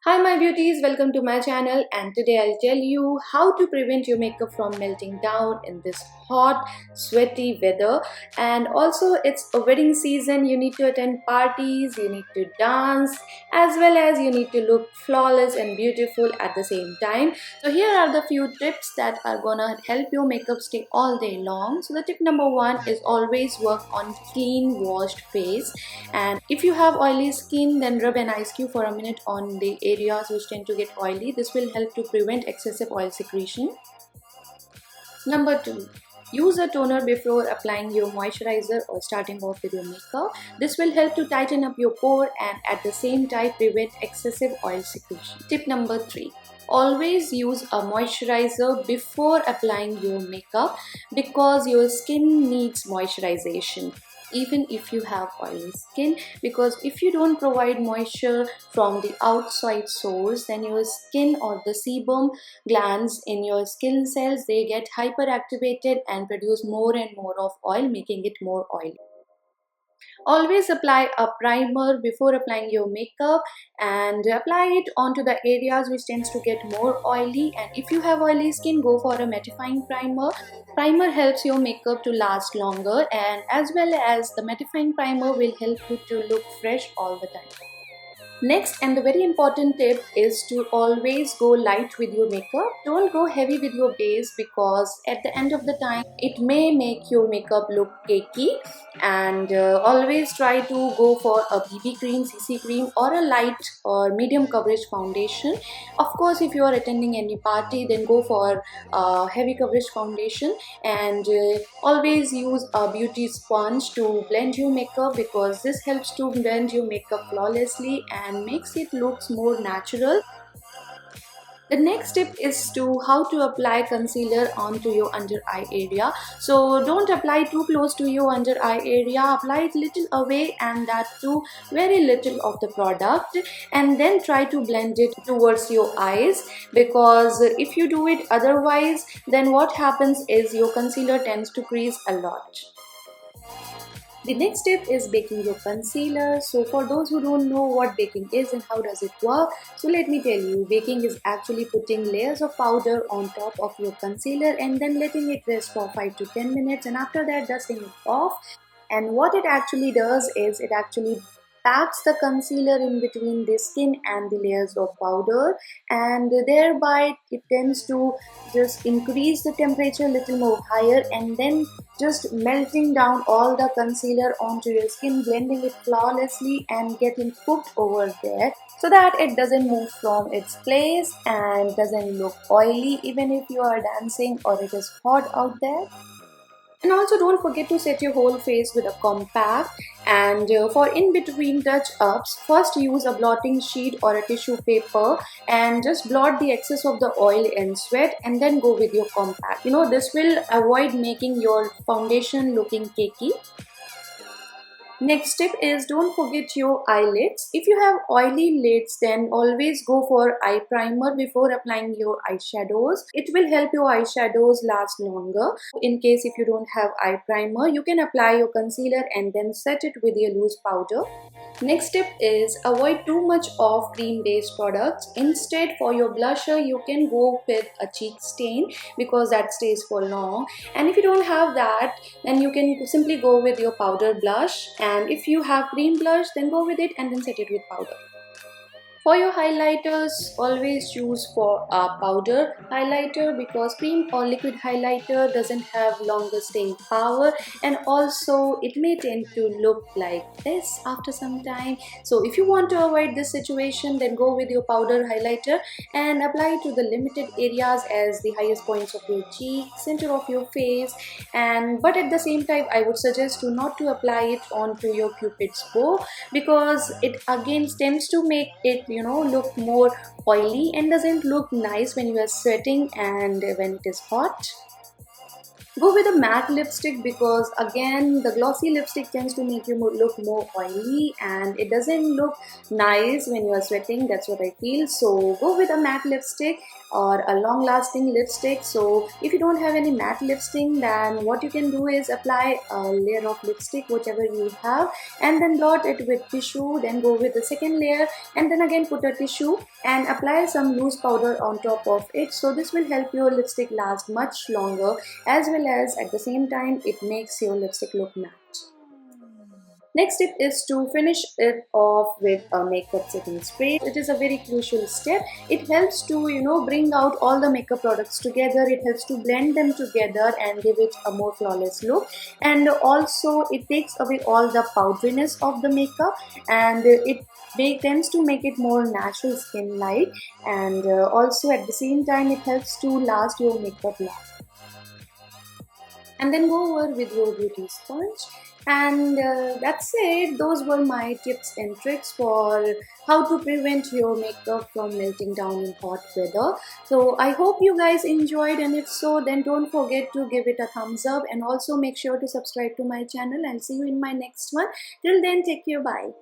Hi my beauties, welcome to my channel, and today I'll tell you how to prevent your makeup from melting down in this hot sweaty weather. And also it's a wedding season, you need to attend parties, you need to dance, as well as you need to look flawless and beautiful at the same time. So here are the few tips that are gonna help your makeup stay all day long. So the tip number one is always work on clean washed face, and if you have oily skin, then rub an ice cube for a minute on the areas which tend to get oily. This will help to prevent excessive oil secretion. Number two, use a toner before applying your moisturizer or starting off with your makeup. This will help to tighten up your pore and at the same time prevent excessive oil secretion. Tip number three, always use a moisturizer before applying your makeup because your skin needs moisturization even if you have oily skin, because if you don't provide moisture from the outside source, then your skin or the sebum glands in your skin cells, they get hyperactivated and produce more and more of oil, making it more oily. Always apply a primer before applying your makeup and apply it onto the areas which tends to get more oily. And if you have oily skin, go for a mattifying primer. Primer helps your makeup to last longer, and as well as the mattifying primer will help you to look fresh all the time. Next, and the very important tip, is to always go light with your makeup. Don't go heavy with your base, because at the end of the time it may make your makeup look cakey. And always try to go for a BB cream, CC cream, or a light or medium coverage foundation. Of course, if you are attending any party, then go for a heavy coverage foundation. And always use a beauty sponge to blend your makeup, because this helps to blend your makeup flawlessly and makes it looks more natural. The next tip is to how to apply concealer onto your under eye area. So don't apply too close to your under eye area, apply it little away, and that too very little of the product, and then try to blend it towards your eyes, because if you do it otherwise, then what happens is your concealer tends to crease a lot. The next step is baking your concealer. So for those who don't know what baking is and how does it work, so let me tell you, baking is actually putting layers of powder on top of your concealer and then letting it rest for 5 to 10 minutes, and after that dusting it off. And what it actually does is it actually packs the concealer in between the skin and the layers of powder, and thereby it tends to just increase the temperature a little more higher, and then just melting down all the concealer onto your skin, blending it flawlessly and getting cooked over there, so that it doesn't move from its place and doesn't look oily even if you are dancing or it is hot out there. And also don't forget to set your whole face with a compact, and for in between touch ups, first use a blotting sheet or a tissue paper and just blot the excess of the oil and sweat, and then go with your compact. This will avoid making your foundation looking cakey. Next tip is, don't forget your eyelids. If you have oily lids, then always go for eye primer before applying your eyeshadows. It will help your eyeshadows last longer. In case if you don't have eye primer, you can apply your concealer and then set it with your loose powder. Next tip is, avoid too much of cream based products. Instead, for your blusher, you can go with a cheek stain, because that stays for long. And if you don't have that, then you can simply go with your powder blush. And if you have cream blush, then go with it and then set it with powder. For your highlighters, always choose for a powder highlighter, because cream or liquid highlighter doesn't have longer staying power, and also it may tend to look like this after some time. So if you want to avoid this situation, then go with your powder highlighter and apply it to the limited areas as the highest points of your cheek, center of your face, but at the same time I would suggest to not to apply it onto your cupid's bow, because it again tends to make it look more oily and doesn't look nice when you are sweating and when it is hot. Go with a matte lipstick because again the glossy lipstick tends to make you look more oily and it doesn't look nice when you are sweating. That's what I feel. So go with a matte lipstick or a long lasting lipstick. So if you don't have any matte lipstick, then what you can do is apply a layer of lipstick whichever you have, and then dot it with tissue, then go with the second layer and then again put a tissue and apply some loose powder on top of it. So this will help your lipstick last much longer, as well as at the same time it makes your lipstick look matte. Next step is to finish it off with a makeup setting spray. It is a very crucial step. It helps to bring out all the makeup products together. It helps to blend them together and give it a more flawless look. And also it takes away all the powderiness of the makeup, and it tends to make it more natural skin light, and also at the same time it helps to last your makeup long. And then go over with your beauty sponge, and that's it. Those were my tips and tricks for how to prevent your makeup from melting down in hot weather. So I hope you guys enjoyed, and if so, then don't forget to give it a thumbs up and also make sure to subscribe to my channel. I'll see you in my next one. Till then, take care, bye.